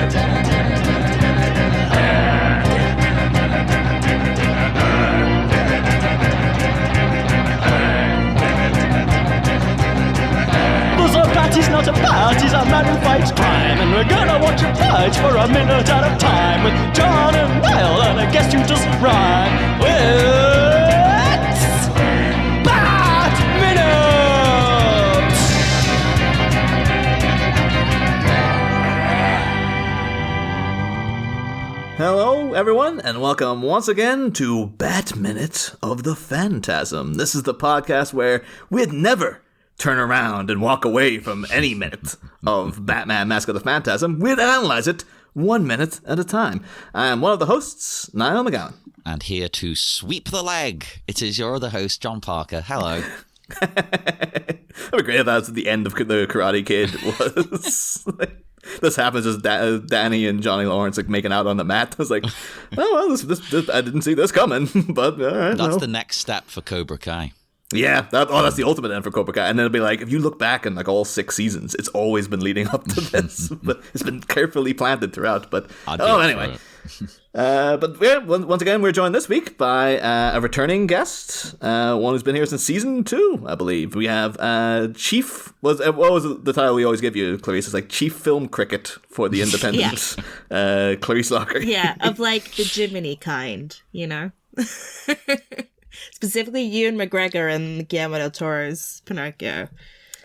He's not a bat, he's a man who fights crime. And we're gonna watch him fight for a minute at a time. With John and Niall and a guest who doesn't rhyme. It's Bat Minute! Hello, everyone, and welcome once again to Bat Minute of the Phantasm. This is the podcast where we'd never turn around and walk away from any minute of Batman Mask of the Phantasm. We'd analyze it 1 minute at a time. I am one of the hosts, Niall McGowan. And here to sweep the leg, it is your other host, John Parker. Hello. That'd be great if that was at the end of the Karate Kid. Was this happens as Danny and Johnny Lawrence like making out on the mat. I was like, oh well, this I didn't see this coming. But all right, that's the next step for Cobra Kai. Yeah, that's the ultimate end for Cobra Kai. And then it'll be like, if you look back in like all 6 seasons, it's always been leading up to this. But it's been carefully planted throughout. But anyway. But yeah, once again, we're joined this week by a returning guest, one who's been here since season 2, I believe. We have Chief. What was the title we always give you, Clarisse? It's like Chief Film Cricket for the Independent. Clarisse Loughrey. Yeah, of like the Jiminy kind, you know. Specifically, Ewan McGregor and Guillermo del Toro's Pinocchio.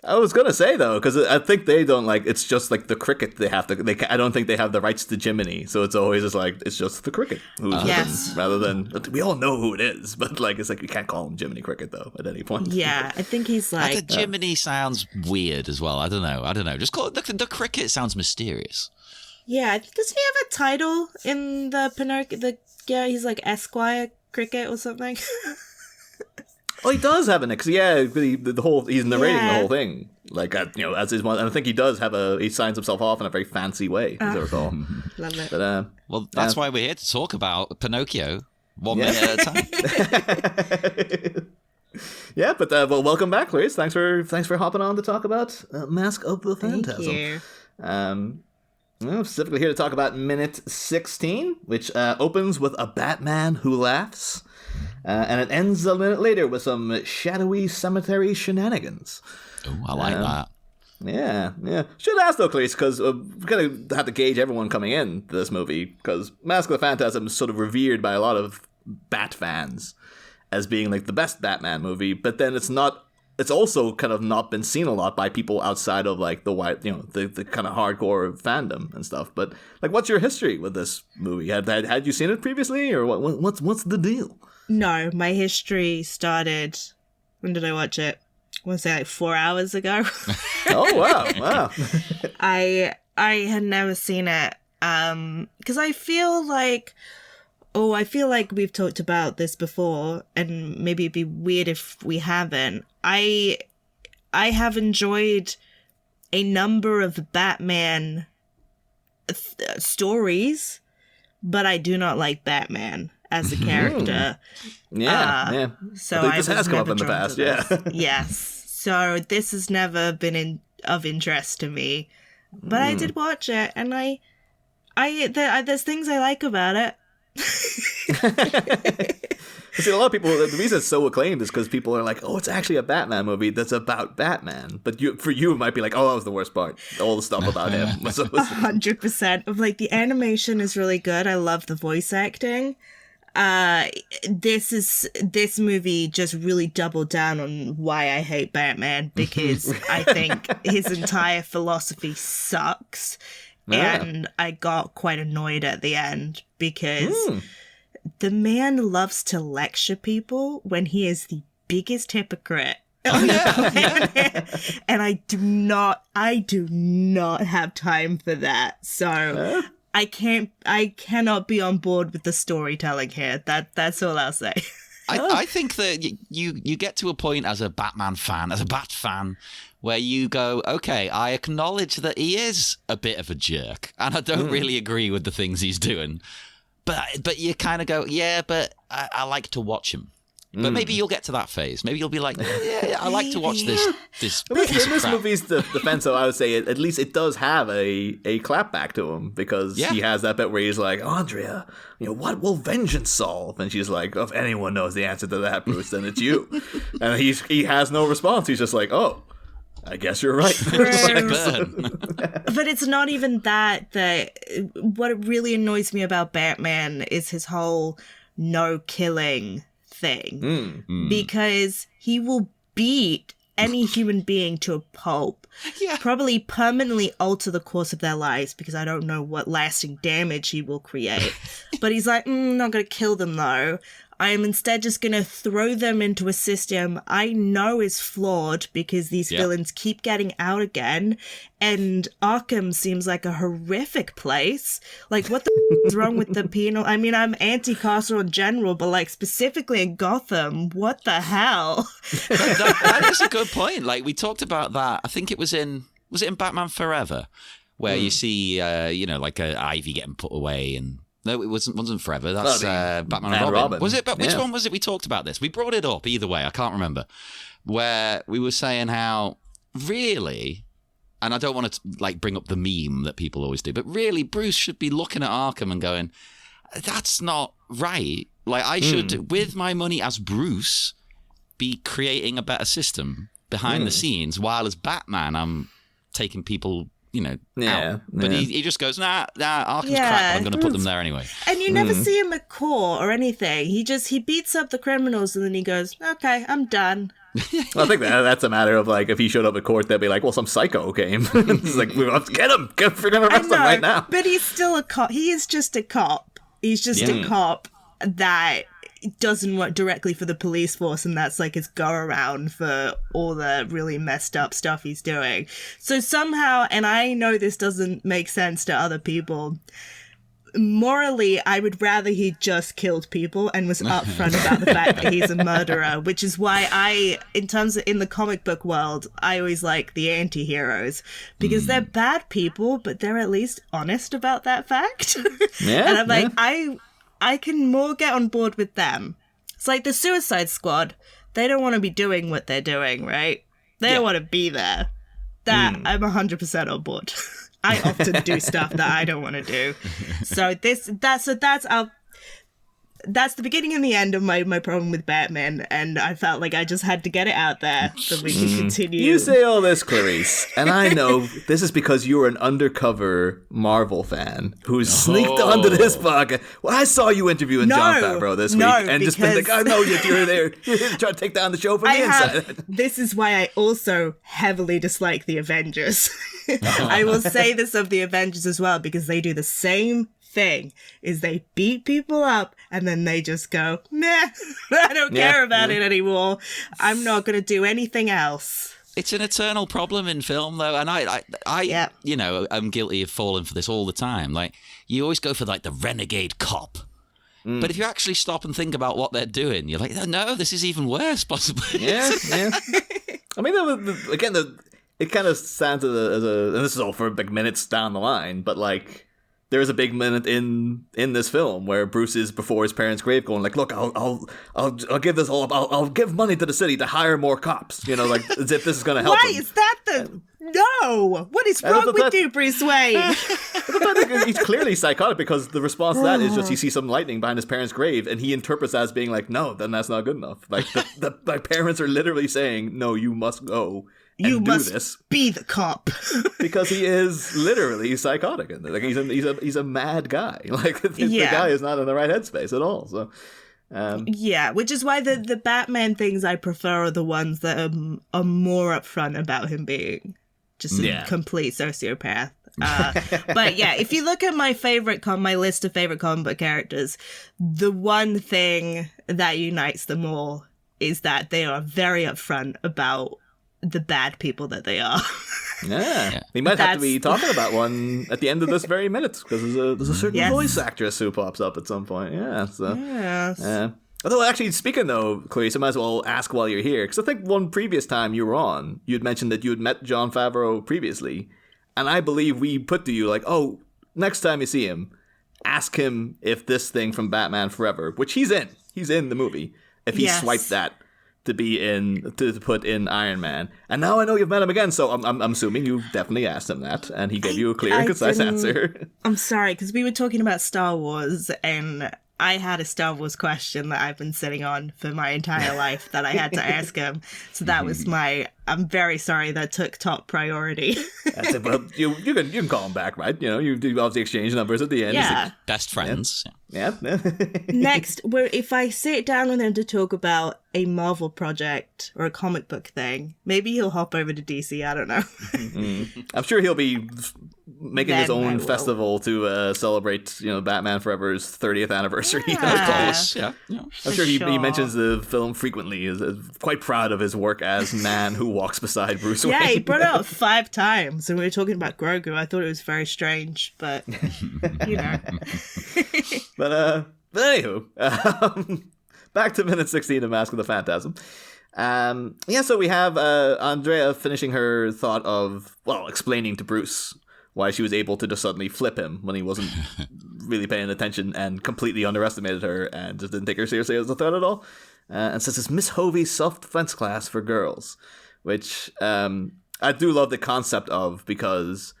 I was gonna say though, because I think they don't like. It's just like the cricket they have to. I don't think they have the rights to Jiminy, so it's always just like it's just the cricket who's yes. rather than we all know who it is, but like it's like we can't call him Jiminy Cricket though at any point. Yeah, I think he's like the Jiminy sounds weird as well. I don't know. Just call it the cricket. Sounds mysterious. Yeah, doesn't he have a title in the Pinocchio? He's like Esquire Cricket or something. Oh, he does have an because the whole he's narrating the whole thing like as his one. And I think he does have he signs himself off in a very fancy way, as I recall. Love it. But, well, that's why we're here to talk about Pinocchio 1 minute at a time. Yeah, but well, welcome back, Clarisse. Thanks for hopping on to talk about Mask of the Phantasm. Thank you. I'm specifically here to talk about minute 16, which opens with a Batman who laughs. And it ends a minute later with some shadowy cemetery shenanigans. Oh, I like that. Yeah. Should ask though, Clarisse, because we're going to have to gauge everyone coming in to this movie, because Mask of the Phantasm is sort of revered by a lot of Bat fans as being like the best Batman movie, but then it's not. It's also kind of not been seen a lot by people outside of like the white, the kind of hardcore fandom and stuff. But like, what's your history with this movie? Had you seen it previously, or what's the deal? No, my history started. When did I watch it? I want to say like 4 hours ago. Oh wow! I had never seen it because I feel like we've talked about this before, and maybe it'd be weird if we haven't. I have enjoyed a number of Batman stories, but I do not like Batman as a character. Yeah. So I think this has come up in the past. Yeah. Yes. So this has never been of interest to me, but I did watch it, and there's things I like about it. See, a lot of people, the reason it's so acclaimed is because people are like, oh, it's actually a Batman movie that's about Batman. But for you, it might be like, oh, that was the worst part. All the stuff about him. 100%. Of like, the animation is really good. I love the voice acting. This movie just really doubled down on why I hate Batman, because I think his entire philosophy sucks. Yeah. And I got quite annoyed at the end because the man loves to lecture people when he is the biggest hypocrite on the planet. And I do not have time for that. So I cannot be on board with the storytelling here. That's all I'll say. I think that you get to a point as a Batman fan, as a Bat fan, where you go, okay, I acknowledge that he is a bit of a jerk, and I don't really agree with the things he's doing. But you kind of go, yeah, but I like to watch him. But maybe you'll get to that phase. Maybe you'll be like, yeah, I like to watch this In this movie's defense, though, I would say at least it does have a clap back to him, because he has that bit where he's like, Andrea, what will vengeance solve? And she's like, if anyone knows the answer to that, Bruce, then it's you. And he has no response. He's just like, oh, I guess you're right. But it's not even that. What really annoys me about Batman is his whole no killing thing, because he will beat any human being to a pulp, probably permanently alter the course of their lives, because I don't know what lasting damage he will create. But he's like, not gonna kill them though. I am instead just going to throw them into a system I know is flawed, because these villains keep getting out again. And Arkham seems like a horrific place. Like, what the is wrong with the penal? I mean, I'm anti-carceral in general, but like specifically in Gotham, what the hell? that is a good point. Like, we talked about that. I think it was in Batman Forever, where you see, like Ivy getting put away and. No, it wasn't Forever. That's Batman and Robin. Was it? But which one was it? We talked about this. We brought it up either way. I can't remember. Where we were saying how really, and I don't want to bring up the meme that people always do, but really, Bruce should be looking at Arkham and going, "That's not right." Like, I should, with my money as Bruce, be creating a better system behind the scenes, while as Batman, I'm taking people. Out. But he just goes, nah, Arkham's crap, but I'm going to put them there anyway. And you never see him at court or anything. He beats up the criminals and then he goes, okay, I'm done. Well, I think that's a matter of, like, if he showed up at court, they'd be like, well, some psycho came. It's like, we have to get him. We're going to arrest him right now. But he's still a cop. He is just a cop. He's just a cop that doesn't work directly for the police force, and that's like his go-around for all the really messed up stuff he's doing. So somehow, and I know this doesn't make sense to other people, morally, I would rather he just killed people and was upfront about the fact that he's a murderer, which is why in the comic book world, I always like the anti-heroes, because they're bad people, but they're at least honest about that fact. And I'm like, I can more get on board with them. It's like the Suicide Squad. They don't want to be doing what they're doing, right? They don't want to be there. That I'm 100% on board. I often do stuff that I don't want to do. So that's the beginning and the end of my problem with Batman, and I felt like I just had to get it out there so we can continue. You say all this, Clarisse, and I know this is because you were an undercover Marvel fan who sneaked onto this podcast. Well, I saw you interviewing Jon Favreau this week, and just been like, I know you're there. You're here to try to take down the show from the inside. This is why I also heavily dislike the Avengers. I will say this of the Avengers as well, because they do the same thing, is they beat people up and then they just go, meh, I don't care about it anymore. I'm not going to do anything else. It's an eternal problem in film, though, and I I'm guilty of falling for this all the time. Like, you always go for like the renegade cop, but if you actually stop and think about what they're doing, you're like, no, this is even worse, possibly. Yeah. I mean, it kind of sounds as a, and this is all for big minutes down the line, but like, there is a big minute in this film where Bruce is before his parents' grave going like, look, I'll give this all up. I'll give money to the city to hire more cops, like as if this is going to help Why him. Is that no? What is wrong with you, Bruce Wayne? He's clearly psychotic, because the response to that is just he sees some lightning behind his parents' grave and he interprets that as being like, no, then that's not good enough. Like my parents are literally saying, no, you must go. You must be the cop. Because he is literally psychotic. Like he's a mad guy. Like the guy is not in the right headspace at all. So which is why the Batman things I prefer are the ones that are more upfront about him being just a complete sociopath. But yeah, if you look at my list of favorite comic book characters, the one thing that unites them all is that they are very upfront about the bad people that they are. We might have to be talking about one at the end of this very minute, because there's a certain voice actress who pops up at some point. Although, actually, speaking though, Clarisse, I might as well ask while you're here, because I think one previous time you were on, you'd mentioned that you had met Jon Favreau previously, and I believe we put to you like, oh, next time you see him, ask him if this thing from Batman Forever, which he's in the movie, if he Yes. swiped that to put in Iron Man. And now I know you've met him again, so I'm assuming you definitely asked him that, and he gave you a clear, concise answer. I'm sorry, because we were talking about Star Wars, and I had a Star Wars question that I've been sitting on for my entire life that I had to ask him. So that was I'm very sorry that took top priority. That's it. Well, you can call him back, right? You know, you do obviously exchange numbers at the end. Yeah. Best friends. Yeah. Next, if I sit down with him to talk about a Marvel project or a comic book thing, maybe he'll hop over to DC. I don't know. I'm sure he'll be making his Then I own will. festival to celebrate, Batman Forever's 30th anniversary. Yeah. Of course. Yeah. I'm sure he mentions the film frequently. Is quite proud of his work as man who walks beside Bruce Wayne. Yeah, he brought it up 5 times, and we were talking about Grogu. I thought it was very strange, but you know. But anywho, back to minute 16 of Mask of the Phantasm. So we have Andrea finishing her thought of, explaining to Bruce why she was able to just suddenly flip him when he wasn't really paying attention and completely underestimated her and just didn't take her seriously as a threat at all. And says it's Miss Hovey's self-defense class for girls, which I do love the concept of because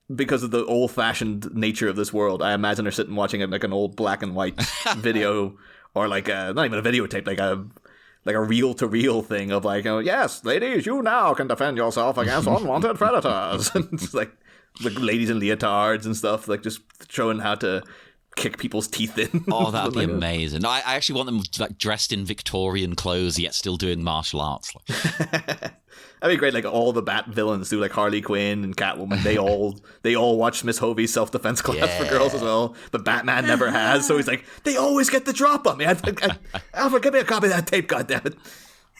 of the old-fashioned nature of this world. I imagine her sitting watching like an old black and white video, or like not even a videotape, like a reel-to-reel thing of like, yes, ladies, you now can defend yourself against unwanted predators. And it's like ladies in leotards and stuff, like just showing how to kick people's teeth in. Oh, that'd be amazing. I actually want them like dressed in Victorian clothes yet still doing martial arts. That'd be great. Like all the Bat villains do, like Harley Quinn and Catwoman. They all watch Miss Hovey's self-defense class for girls as well. But Batman never has, so he's like, they always get the drop on me. Alfred, give me a copy of that tape, goddammit.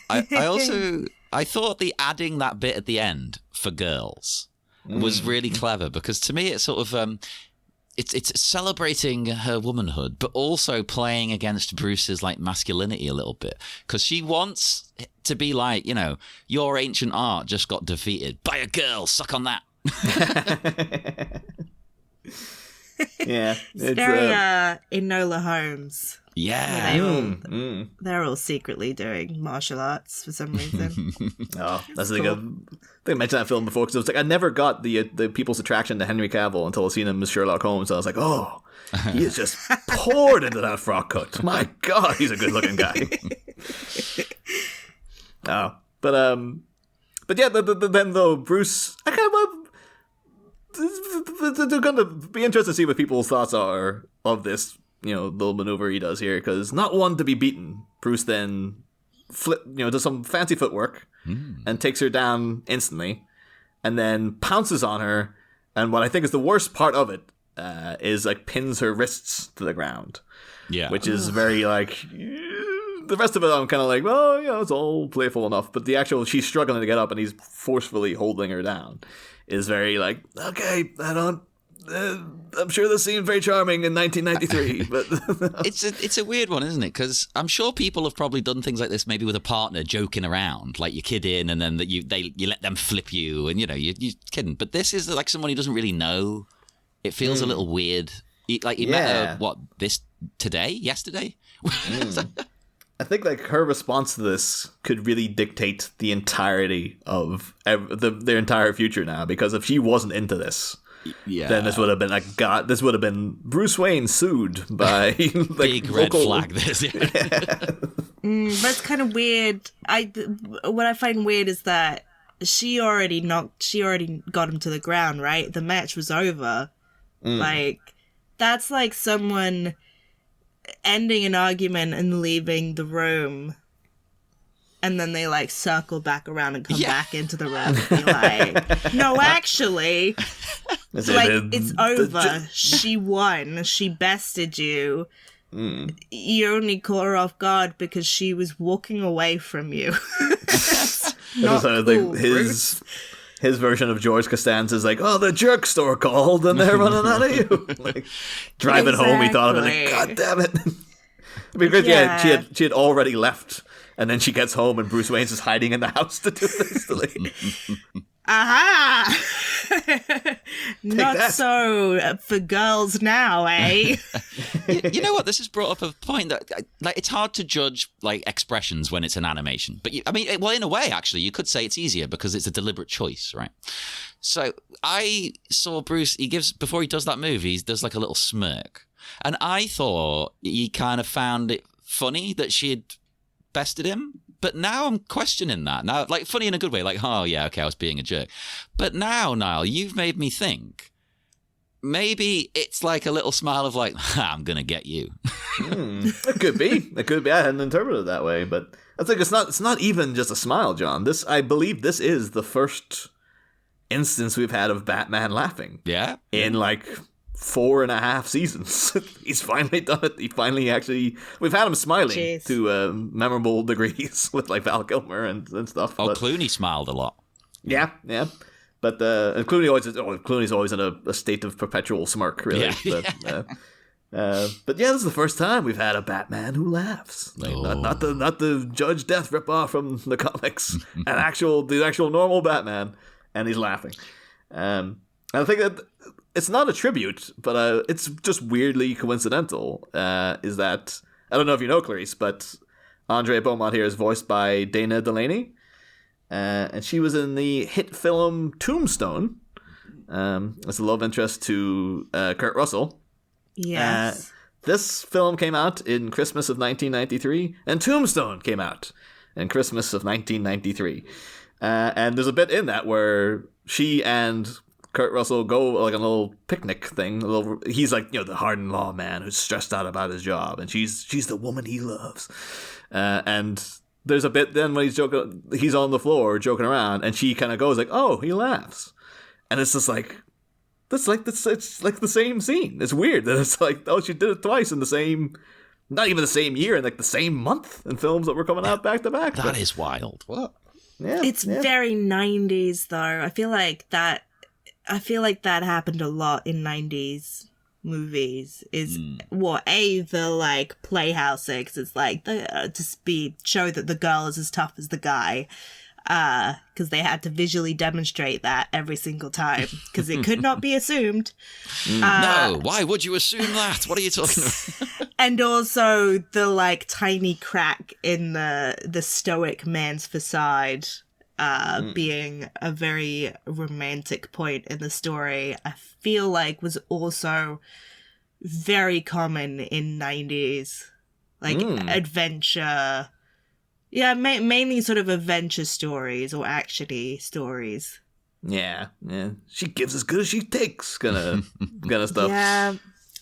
I thought the adding that bit at the end for girls was really clever, because to me it's sort of it's celebrating her womanhood, but also playing against Bruce's like masculinity a little bit, because she wants to be like, your ancient art just got defeated by a girl. Suck on that. Yeah, It's very Enola Holmes. Yeah. They're all secretly doing martial arts for some reason. Oh, that's the thing. I think I mentioned that film before, because it was like I never got the people's attraction to Henry Cavill until I seen him as Sherlock Holmes. So I was like, oh, he is just poured into that frock coat. My God, he's a good looking guy. But yeah, then though Bruce, I kind of they're gonna be interested to see what people's thoughts are of this, little maneuver he does here, because not one to be beaten, Bruce then does some fancy footwork and takes her down instantly, and then pounces on her, and what I think is the worst part of it is like pins her wrists to the ground. Yeah, which is very like. The rest of it, I'm kind of like, well, it's all playful enough. But the actual, she's struggling to get up and he's forcefully holding her down, is very like, okay, I'm sure this seemed very charming in 1993, but it's a weird one, isn't it? Because I'm sure people have probably done things like this, maybe with a partner, joking around, like you kid in, and then you let them flip you, and you're kidding. But this is like someone who doesn't really know. It feels a little weird. He met her yesterday. I think like her response to this could really dictate the entirety of their entire future now, because if she wasn't into this, then this would have been like, God, this would have been Bruce Wayne sued by like, big red flag. This, that's kind of weird. What I find weird is that she already got him to the ground, right? The match was over. Like, that's like someone ending an argument and leaving the room, and then they like circle back around and come back into the room and be like, no, actually, like, it's over. She won. She bested you. You only caught her off guard because she was walking away from you. Not cool, his version of George Costanza's like, oh, the jerk store called and they're running out of you. Like, driving home, he thought of it, like, God damn it. Because she had already left, and then she gets home and Bruce Wayne's just hiding in the house to do this. Aha! Not that. so for girls now, eh? You know what? This has brought up a point that, like, it's hard to judge, like, expressions when it's an animation. But, well, in a way, actually, you could say it's easier because it's a deliberate choice, right? So I saw Bruce, before he does that move, he does, like, a little smirk. And I thought he kind of found it funny that she had bested him. But now I'm questioning that. Now, like, funny in a good way, like, oh, yeah, okay, I was being a jerk. But now, Niall, you've made me think maybe it's like a little smile of like, I'm going to get you. It could be. It could be. I hadn't interpreted it that way. But I think it's not even just a smile, John. I believe this is the first instance we've had of Batman laughing. Yeah? In, like, 4.5 seasons. He's finally done it. We've had him smiling to memorable degrees with like Val Kilmer and stuff. Oh, but Clooney smiled a lot. Yeah. But and Clooney's always in a state of perpetual smirk, really. Yeah. But yeah, this is the first time we've had a Batman who laughs. Like, not the Judge Death ripoff from the comics. The actual normal Batman, and he's laughing. And I think that it's not a tribute, but it's just weirdly coincidental. Is that, I don't know if you know Clarisse, but Andrea Beaumont here is voiced by Dana Delaney. And she was in the hit film Tombstone as a love interest to Kurt Russell. Yes. This film came out in Christmas of 1993, and Tombstone came out in Christmas of 1993. And there's a bit in that where she and Kurt Russell go like on a little picnic thing. He's like, the hardened lawman who's stressed out about his job, and she's the woman he loves. And there's a bit then when he's on the floor joking around, and she kind of goes like, "Oh," he laughs, and it's just like, it's like the same scene. It's weird that it's like, oh, she did it twice in the same, not even the same year, in like the same month in films that were coming out back to back. That is wild. What? Yeah, it's very 90s though. I feel like that happened a lot in 90s movies. Is the like Playhouse sex is like show that the girl is as tough as the guy, because they had to visually demonstrate that every single time because it could not be assumed. No, why would you assume that? What are you talking about? And also the like tiny crack in the stoic man's facade being a very romantic point in the story, I feel like was also very common in 90s. Like adventure. Yeah, mainly sort of adventure stories or action-y stories. Yeah. She gives as good as she takes, kind of stuff. Yeah.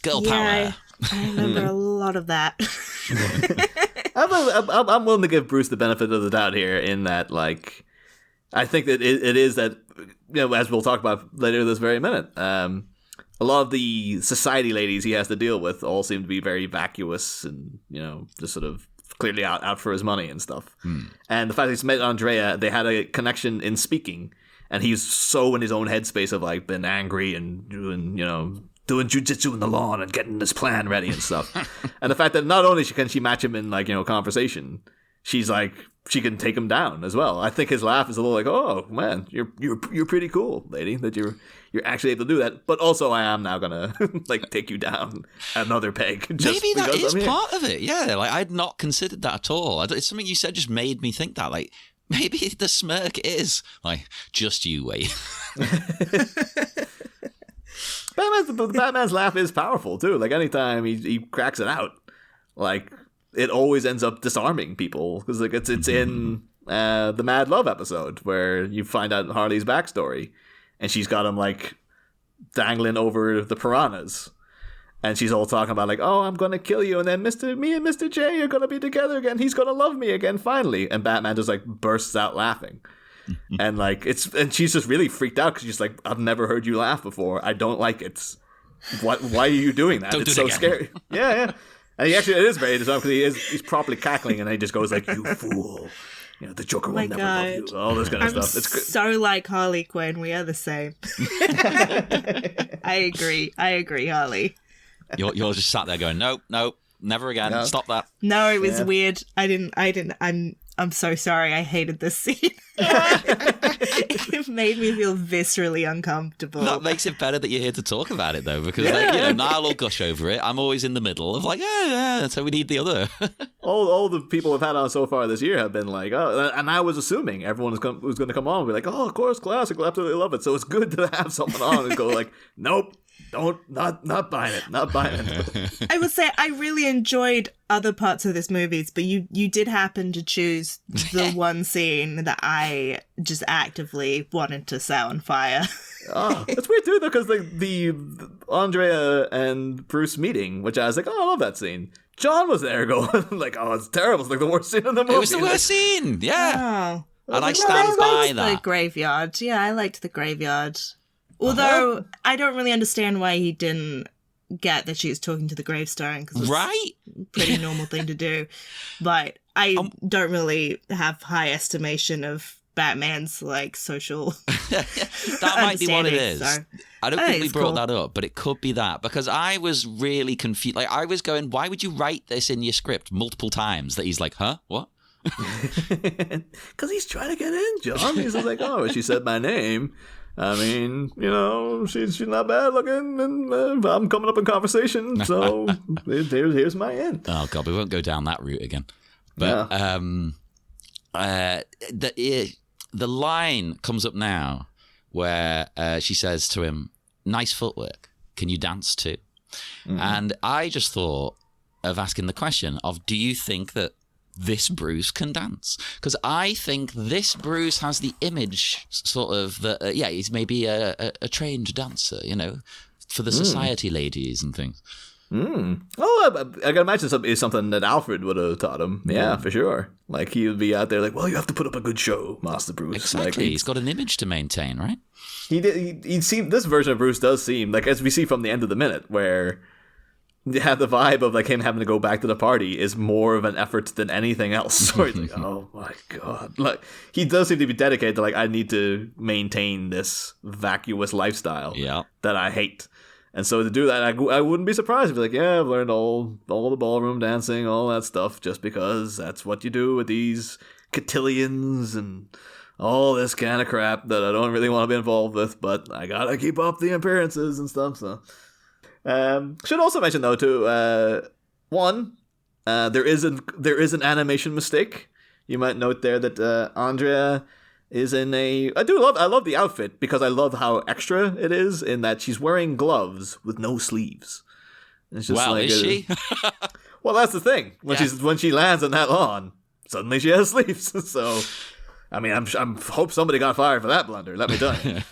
Girl power. I remember a lot of that. I'm willing to give Bruce the benefit of the doubt here in that, like, I think that it is that, as we'll talk about later this very minute, a lot of the society ladies he has to deal with all seem to be very vacuous and, just sort of clearly out for his money and stuff. And the fact that he's met Andrea, they had a connection in speaking, and he's so in his own headspace of, like, been angry and doing, doing jujitsu in the lawn and getting this plan ready and stuff. And the fact that not only can she match him in, like, conversation, she's like, she can take him down as well. I think his laugh is a little like, oh man, you're pretty cool, lady, that you're actually able to do that. But also, I am now gonna like take you down another peg. Maybe that is part of it. Yeah, like I'd not considered that at all. It's something you said just made me think that. Like maybe the smirk is like, just you wait. Batman's laugh is powerful too. Like anytime he cracks it out, like, it always ends up disarming people because like it's in the Mad Love episode where you find out Harley's backstory, and she's got him like dangling over the piranhas, and she's all talking about like, oh, I'm gonna kill you, and then me and Mr. J are gonna be together again. He's gonna love me again finally, and Batman just like bursts out laughing. And like and she's just really freaked out because she's like, I've never heard you laugh before. I don't like it. Why are you doing that? It's so scary. Yeah. And it is very disarming because he's properly cackling, and he just goes like, "You fool! The Joker will never love you." All this kind of stuff. It's so like Harley Quinn. We are the same. I agree, Harley. You're just sat there going, nope, never again. No. Stop that. No, it was weird. I didn't. I'm so sorry. I hated this scene. It made me feel viscerally uncomfortable. That makes it better that you're here to talk about it, though, because Niall will gush over it. I'm always in the middle of like, yeah, so we need the other. all the people we've had on so far this year have been like, oh, and I was assuming everyone was going to come on and be like, oh, of course, classic, I absolutely love it. So it's good to have someone on and go like, nope. Not buying it. I would say I really enjoyed other parts of this movie, but you did happen to choose the one scene that I just actively wanted to set on fire. Oh, it's weird too, though, because the Andrea and Bruce meeting, which I was like, oh, I love that scene. John was there going like, oh, it's terrible. It's like the worst scene in the movie. It was the worst scene. Yeah. Oh. And I stand by that. The graveyard. Yeah, I liked the graveyard. Although I don't really understand why he didn't get that she was talking to the gravestone, because it's a pretty normal thing to do. But I don't really have high estimation of Batman's like social that might be what it is. So I don't think we brought that up, but it could be that, because I was really confused. Like, I was going, why would you write this in your script multiple times that he's like, huh, what? Because he's trying to get in, John. He's just like, oh, she said my name. I mean, she's not bad looking, and I'm coming up in conversation, so here's my end. Oh God, we won't go down that route again. But the line comes up now where she says to him, "Nice footwork. Can you dance too?" Mm-hmm. And I just thought of asking the question of, do you think that this Bruce can dance? Because I think this Bruce has the image sort of that, he's maybe a trained dancer, for the society ladies and things. Oh, I can imagine it's something that Alfred would have taught him. Yeah, for sure. Like, he would be out there like, well, you have to put up a good show, Master Bruce. Exactly. He's got an image to maintain, right? This version of Bruce does seem like, as we see from the end of the minute, where you have the vibe of like him having to go back to the party is more of an effort than anything else. Where he's like, oh my God. Like, he does seem to be dedicated to like, I need to maintain this vacuous lifestyle that I hate. And so to do that, I wouldn't be surprised if like, yeah, I've learned all the ballroom dancing, all that stuff, just because that's what you do with these cotillions and all this kind of crap that I don't really want to be involved with, but I gotta keep up the appearances and stuff, so... should also mention though too, there is an animation mistake. You might note there that Andrea is in I love the outfit, because I love how extra it is in that she's wearing gloves with no sleeves. It's just is she? Well, that's the thing. When she lands on that lawn, suddenly she has sleeves. So, I mean, I'm hope somebody got fired for that blunder. Let me tell you.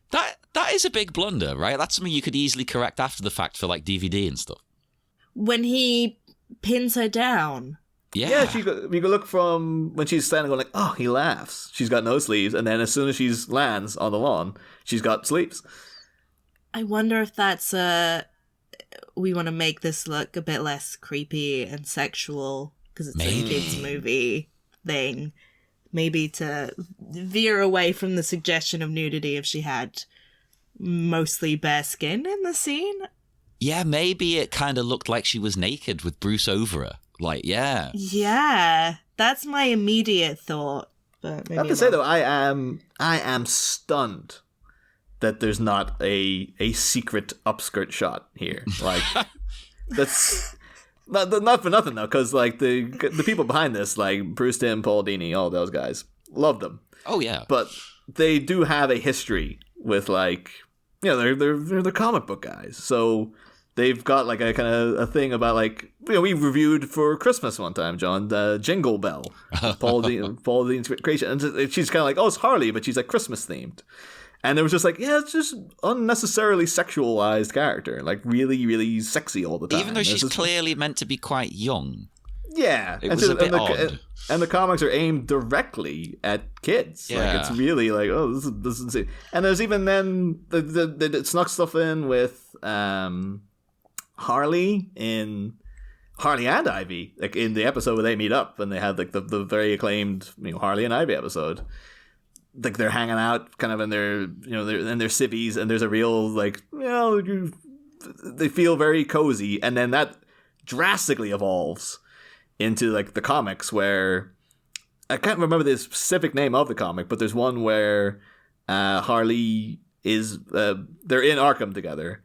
That is a big blunder, right? That's something you could easily correct after the fact for like DVD and stuff. When he pins her down. Yeah, you could look from when she's standing going like, oh, he laughs. She's got no sleeves, and then as soon as she lands on the lawn, she's got sleeves. I wonder if that's we want to make this look a bit less creepy and sexual because it's a kids movie thing. Maybe to veer away from the suggestion of nudity if she had mostly bare skin in the scene. Yeah, maybe it kind of looked like she was naked with Bruce over her. Like, yeah. Yeah, that's my immediate thought. But maybe I have to say, though, I am stunned that there's not a secret upskirt shot here. Like, that's... Not for nothing, though, because, like, the people behind this, like Bruce Timm, Paul Dini, all those guys, love them. Oh, yeah. But they do have a history with, like, they're the comic book guys. So they've got, like, a kind of a thing about, like, we reviewed for Christmas one time, John, Jingle Bell, Paul Dini's creation. And she's kind of like, oh, it's Harley, but she's, like, Christmas-themed. And it was just like, yeah, it's just unnecessarily sexualized character. Like, really, really sexy all the time. Even though she's clearly meant to be quite young. Yeah. It was a bit odd. And the comics are aimed directly at kids. Yeah. Like, it's really like, oh, this is insane. And there's even then, they snuck stuff in with Harley and Ivy. Like, in the episode where they meet up and they have, like, the very acclaimed Harley and Ivy episode. Like, they're hanging out kind of in their, in their civvies, and there's a real, like, they feel very cozy. And then that drastically evolves into, like, the comics where I can't remember the specific name of the comic, but there's one where Harley is they're in Arkham together,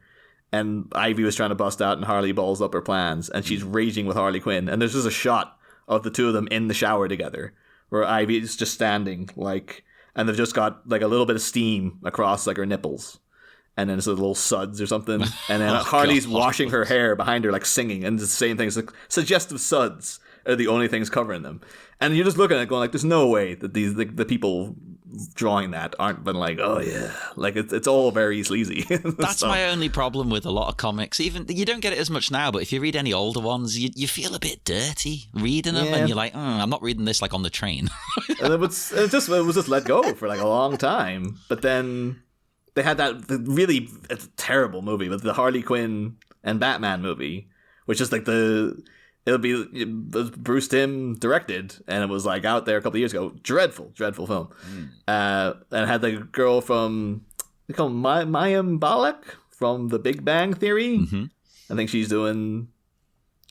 and Ivy was trying to bust out, and Harley balls up her plans, and she's raging with Harley Quinn, and there's just a shot of the two of them in the shower together, where Ivy is just standing, like, and they've just got, like, a little bit of steam across, like, her nipples, and then it's little suds or something, and then Harley's washing her hair behind her, like, singing, and just saying things like, suggestive suds are the only things covering them. And you're just looking at it going, like, there's no way that these the people drawing that aren't been like, oh yeah, like it's all very sleazy. That's my only problem with a lot of comics. Even you don't get it as much now, but if you read any older ones, you feel a bit dirty reading them, and you're like, I'm not reading this like on the train. And it was just let go for like a long time. But then they had it's a terrible movie, but the Harley Quinn and Batman movie, which is like it was Bruce Timm directed, and it was like out there a couple of years ago. Dreadful film. And it had the girl from, they call Mayim Balak from The Big Bang Theory. Mm-hmm. I think she's doing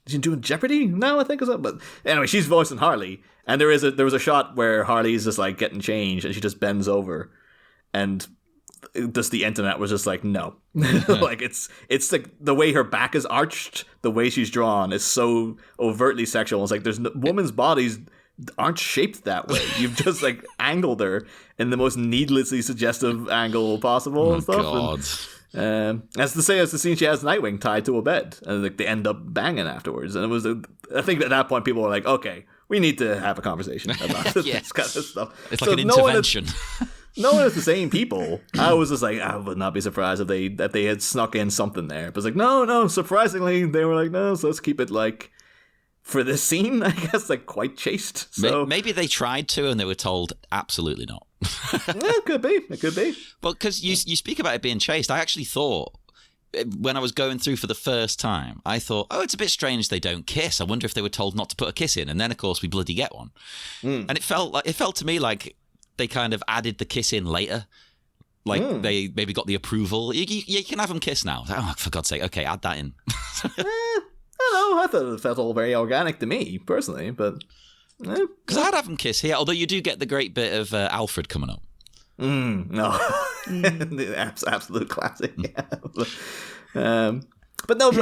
Jeopardy now, I think, or something. But anyway, she's voicing Harley, and there was a shot where Harley's just like getting changed, and she just bends over, and just the internet was just like, no. Like it's like the way her back is arched, the way she's drawn is so overtly sexual. It's like women's bodies aren't shaped that way. You've just like angled her in the most needlessly suggestive angle possible and stuff. God. And, as the scene she has Nightwing tied to a bed, and like they end up banging afterwards. And it was, I think at that point people were like, okay, we need to have a conversation about this kind of stuff. It's like an intervention. Knowing it's the same people, I was just like, I would not be surprised if they had snuck in something there. But it's like, no, surprisingly, they were like, no, so let's keep it like, for this scene, I guess, like quite chaste. So maybe they tried to and they were told, absolutely not. It could be. Well, because you speak about it being chaste, I actually thought, when I was going through for the first time, I thought, oh, it's a bit strange they don't kiss. I wonder if they were told not to put a kiss in. And then, of course, we bloody get one. And it felt to me like they kind of added the kiss in later. Like they maybe got the approval. You can have them kiss now. Oh, for God's sake. Okay, add that in. I don't know. I thought it felt all very organic to me, personally. But because I'd have them kiss here, although you do get the great bit of Alfred coming up. No. The absolute classic. Yeah. But no,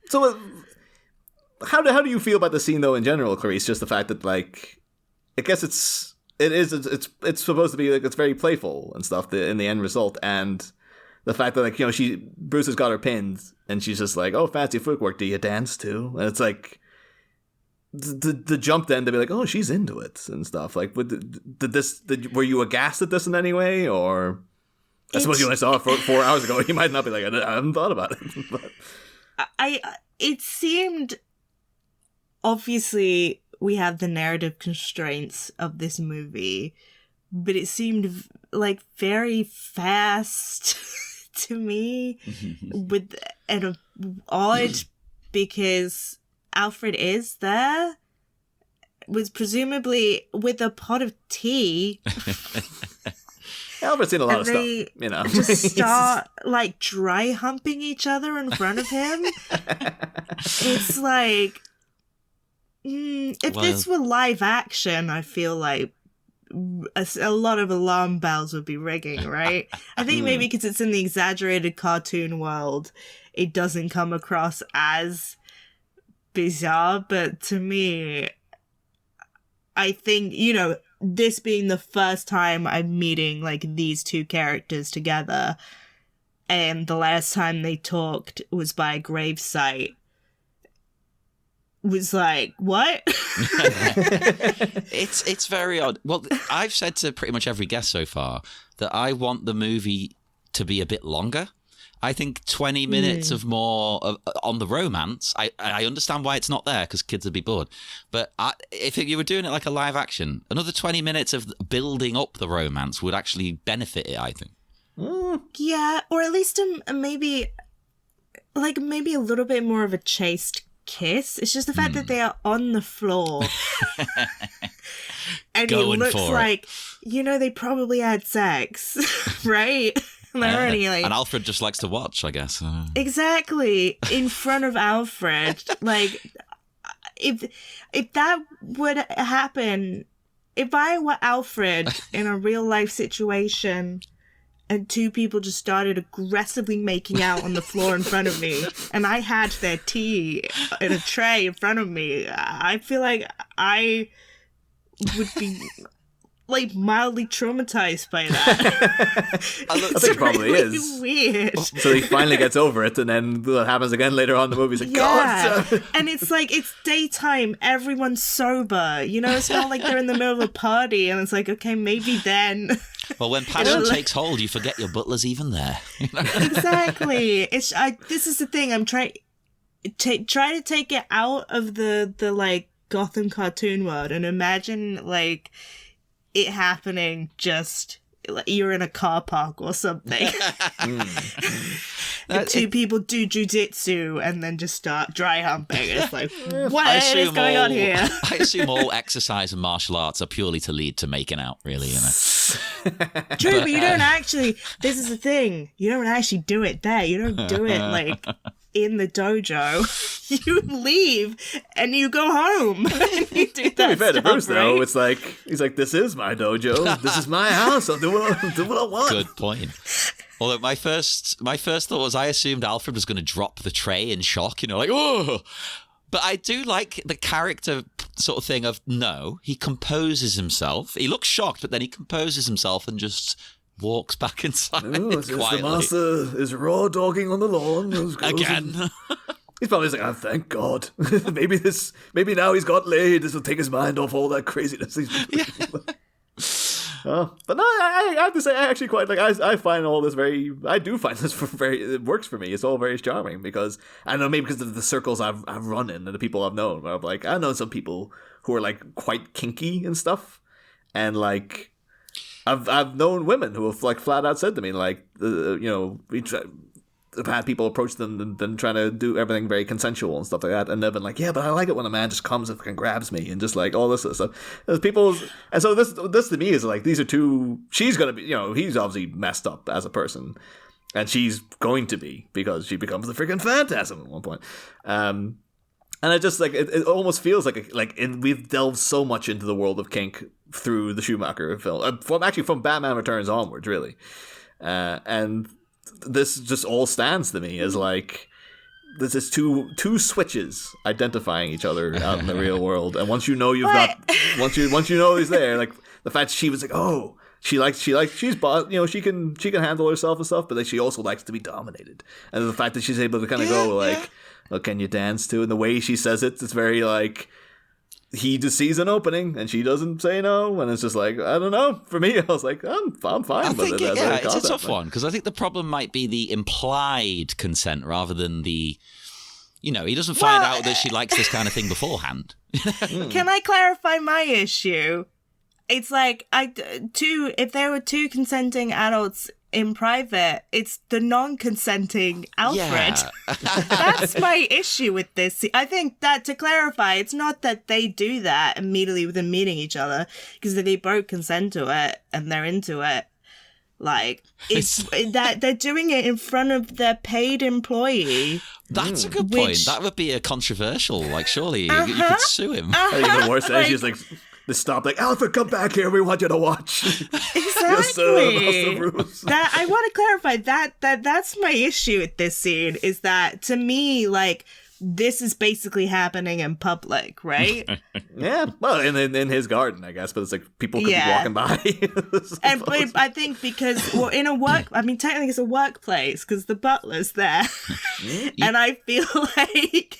so how do you feel about the scene, though, in general, Clarisse? Just the fact that, like, I guess it's supposed to be like, it's very playful and stuff in the end result, and the fact that, like, you know, Bruce has got her pinned and she's just like, oh, fancy footwork, do you dance too? And it's like the jump then to be like, oh, she's into it and stuff. Like, were you aghast at this in any way? Or I suppose you only saw it 4 hours ago, you might not be like, I haven't thought about it. But it seemed, obviously we have the narrative constraints of this movie, but it seemed like very fast to me, with an odd, because Alfred is there, was presumably with a pot of tea. Alfred's seen a lot of stuff, you know. Just start like dry humping each other in front of him. It's like, if this were live action, I feel like a lot of alarm bells would be ringing, right? I think maybe because it's in the exaggerated cartoon world, it doesn't come across as bizarre, but to me, I think, you know, this being the first time I'm meeting like these two characters together, and the last time they talked was by a gravesite, was like, what? It's very odd. Well, I've said to pretty much every guest so far that I want the movie to be a bit longer. I think 20 minutes of more on the romance. I understand why it's not there, because kids would be bored. But if you were doing it like a live action, another 20 minutes of building up the romance would actually benefit it, I think. Yeah, or at least maybe a little bit more of a chaste kiss. It's just the fact that they are on the floor. And Going it looks like, you know, they probably had sex, right? And Alfred just likes to watch, I guess. Exactly. In front of Alfred. Like, if that would happen if I were Alfred in a real life situation and two people just started aggressively making out on the floor in front of me and I had their tea in a tray in front of me, I feel like I would be like mildly traumatized by that. I think it probably really is weird. So he finally gets over it, and then what happens again later on in the movie? He's like, God! And it's like, it's daytime, everyone's sober, you know, it's not like they're in the middle of a party, and it's like, okay, maybe then. Well, when passion takes hold, you forget your butler's even there. Exactly. This is the thing, I'm trying to take it out of the like Gotham cartoon world and imagine like it happening just like you're in a car park or something. And two people do jujitsu and then just start dry humping. It's like, what is going on here? I assume all exercise and martial arts are purely to lead to making out, really, you know. True, but you don't actually, this is the thing, you don't actually do it there. You don't do it like in the dojo. You leave and you go home and you do that. To be fair to Bruce, right? though, it's like he's like, "This is my dojo. This is my house. I'll do what I want." Good point. Although my first thought was I assumed Alfred was going to drop the tray in shock, you know, like, oh. But I do like the character sort of thing of, no, he composes himself. He looks shocked, but then he composes himself and just walks back inside quietly. The master is raw dogging on the lawn. Again. He's probably like, oh, thank God. maybe now he's got laid. This will take his mind off all that craziness he's been doing. But no, I have to say, I actually quite like. I find all this I do find this it works for me. It's all very charming because I don't know, maybe because of the circles I've run in and the people I've known. Where I'm like, I know some people who are like quite kinky and stuff, and like I've known women who have like flat out said to me like, I've had people approach them and then trying to do everything very consensual and stuff like that, and they've been like, yeah, but I like it when a man just comes and grabs me and just like all this sort of stuff. There's people, and so this to me is like, these are two. She's gonna be, he's obviously messed up as a person, and she's going to be because she becomes the freaking Phantasm at one point. And I just like it almost feels like we've delved so much into the world of kink through the Schumacher film, from Batman Returns onwards, really, and this just all stands to me as like there's this two switches identifying each other out in the real world, and once you know once you know he's there, like the fact she was like, oh, she's bought, she can handle herself and stuff, but like she also likes to be dominated, and the fact that she's able to kind of go like, oh, can you dance too? And the way she says it's very like he just sees an opening and she doesn't say no, and it's just like, I don't know. For me, I was like, I'm fine with it. It's a tough one because I think the problem might be the implied consent rather than the, he doesn't find out that she likes this kind of thing beforehand. Can I clarify my issue? It's like if there were two consenting adults in private, it's the non-consenting Alfred. Yeah. That's my issue with this. I think that, to clarify, it's not that they do that immediately with them meeting each other, because they both consent to it and they're into it. Like, it's that they're doing it in front of their paid employee. That's a good point. That would be a controversial, like, surely you could sue him. Even worse, she's like, they stop like, Alfred, come back here. We want you to watch. Exactly. Yes, That I want to clarify that's my issue with this scene, is that to me, like, this is basically happening in public, right? Yeah, well, in his garden, I guess, but it's like people could be walking by. But I think because technically it's a workplace because the butler's there, and I feel like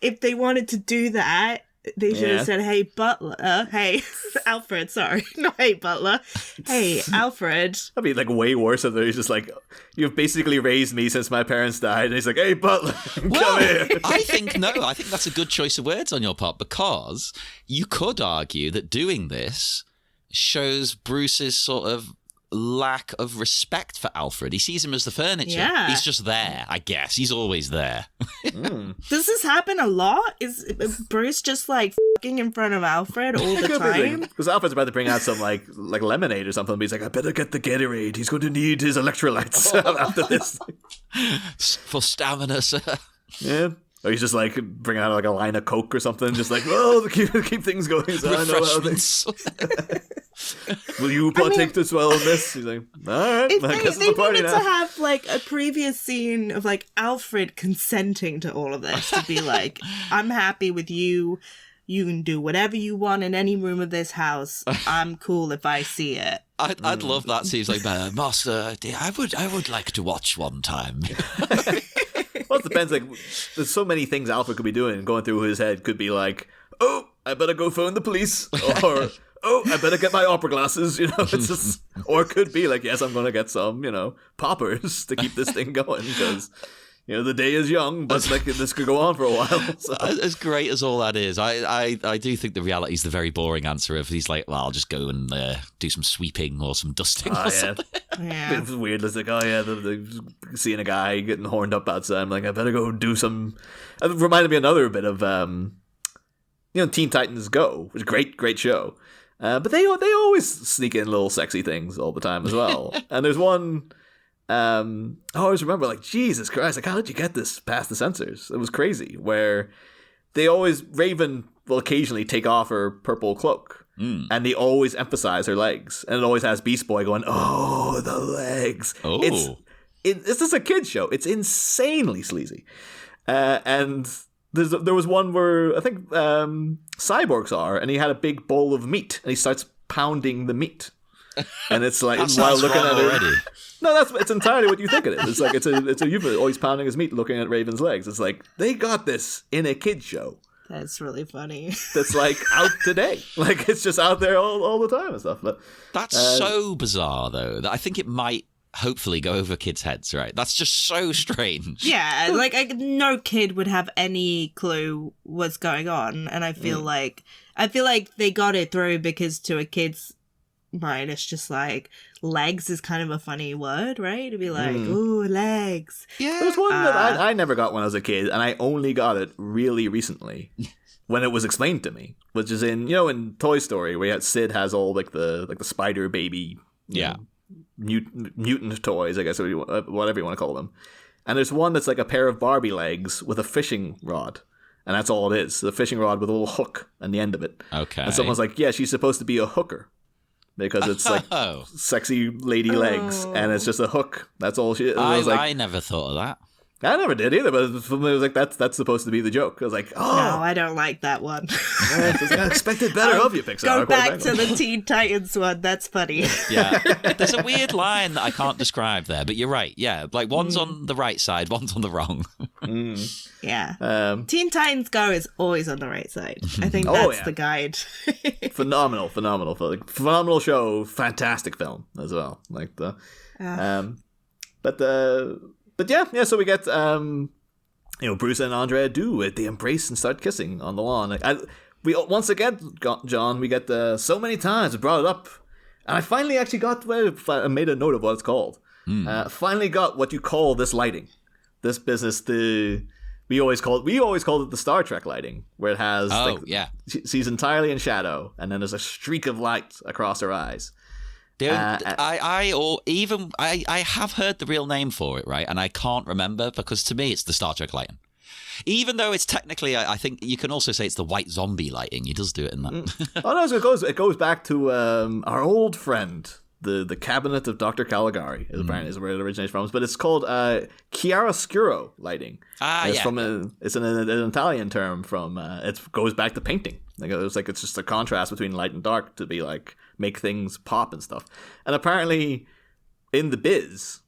if they wanted to do that, they should have said, hey, butler. Hey, Alfred, sorry. Not hey, butler. Hey, Alfred. That'd be like way worse if he's just like, you've basically raised me since my parents died. And he's like, hey, butler, come here. I think that's a good choice of words on your part, because you could argue that doing this shows Bruce's sort of lack of respect for Alfred. He sees him as the furniture. Yeah. He's just there, I guess. He's always there. Does this happen a lot? Is Bruce just like fucking in front of Alfred all the time? Because Alfred's about to bring out some like lemonade or something, but he's like, I better get the Gatorade. He's going to need his electrolytes after this. For stamina, sir. Yeah. Or he's just like bringing out like a line of Coke or something, just like, well, keep things going. So I know how things. Will you partake as well in this? He's like, all right, If I guess they it's a party needed now. to have like a previous scene of like Alfred consenting to all of this to be like, I'm happy with you. You can do whatever you want in any room of this house. I'm cool if I see it. I'd love that scene. He's like, Master, I would like to watch one time. Well, it depends. Like, there's so many things Alfred could be doing. Going through his head could be like, oh, I better go phone the police, or oh, I better get my opera glasses. You know, it's just, or it could be like, yes, I'm going to get some, poppers to keep this thing going because. The day is young, but like this could go on for a while. So. As great as all that is, I do think the reality is the very boring answer of he's like, well, I'll just go and do some sweeping or some dusting or something. Yeah. It's weird. It's like, oh yeah, the seeing a guy getting horned up outside. I'm like, I better go do some. It reminded me another bit of, Teen Titans Go, which is a great show. But they always sneak in little sexy things all the time as well. And there's one. I always remember, like, Jesus Christ, like, how did you get this past the censors? It was crazy, where Raven will occasionally take off her purple cloak, and they always emphasize her legs, and it always has Beast Boy going, oh, the legs. Oh. It's just a kid's show. It's insanely sleazy. And there was one where, I think, Cyborgs are, and he had a big bowl of meat, and he starts pounding the meat. And it's like, while looking at her... already. No, it's entirely what you think it is. It's like it's a euphemism. Always pounding his meat, looking at Raven's legs. It's like they got this in a kid show. That's really funny. That's like out today. Like it's just out there all the time and stuff. But that's so bizarre, though, that I think it might hopefully go over kids' heads. Right? That's just so strange. Yeah, like no kid would have any clue what's going on, and I feel like they got it through because to a kid's mind, it's just like legs is kind of a funny word, right? To be like, ooh, legs. Yeah. There's one that I never got when I was a kid, and I only got it really recently when it was explained to me, which is in Toy Story where Sid has all like the spider baby, mutant toys, I guess, or whatever you want to call them. And there's one that's like a pair of Barbie legs with a fishing rod. And that's all it is. The fishing rod with a little hook on the end of it. Okay. And someone's like, yeah, she's supposed to be a hooker. Because it's like sexy lady legs, and it's just a hook. That's all she. I never thought of that. I never did either, but it was like that's supposed to be the joke. I was like, oh, no, I don't like that one. I expected better of you, Pixar. Go back to the Teen Titans one. That's funny. Yeah, there's a weird line that I can't describe there, but you're right. Yeah, like one's on the right side, one's on the wrong. Yeah. Teen Titans Go is always on the right side. I think that's the guide. phenomenal show, fantastic film as well. Like the, But yeah, so we get, Bruce and Andrea do it. They embrace and start kissing on the lawn. We once again, John, we get so many times we brought it up, and I finally actually got. I made a note of what it's called. Finally got what you call this lighting, this business. We always called it the Star Trek lighting, where it has she's entirely in shadow, and then there's a streak of light across her eyes. Dude, I have heard the real name for it, right? And I can't remember because to me it's the Star Trek lighting. Even though it's technically, I think you can also say it's the white zombie lighting. He does do it in that. Oh no, so it goes back to our old friend, the cabinet of Dr. Caligari, apparently is where it originates from. But it's called chiaroscuro lighting. It's an Italian term from. It goes back to painting. It's just a contrast between light and dark to be like make things pop and stuff. And apparently, in the biz,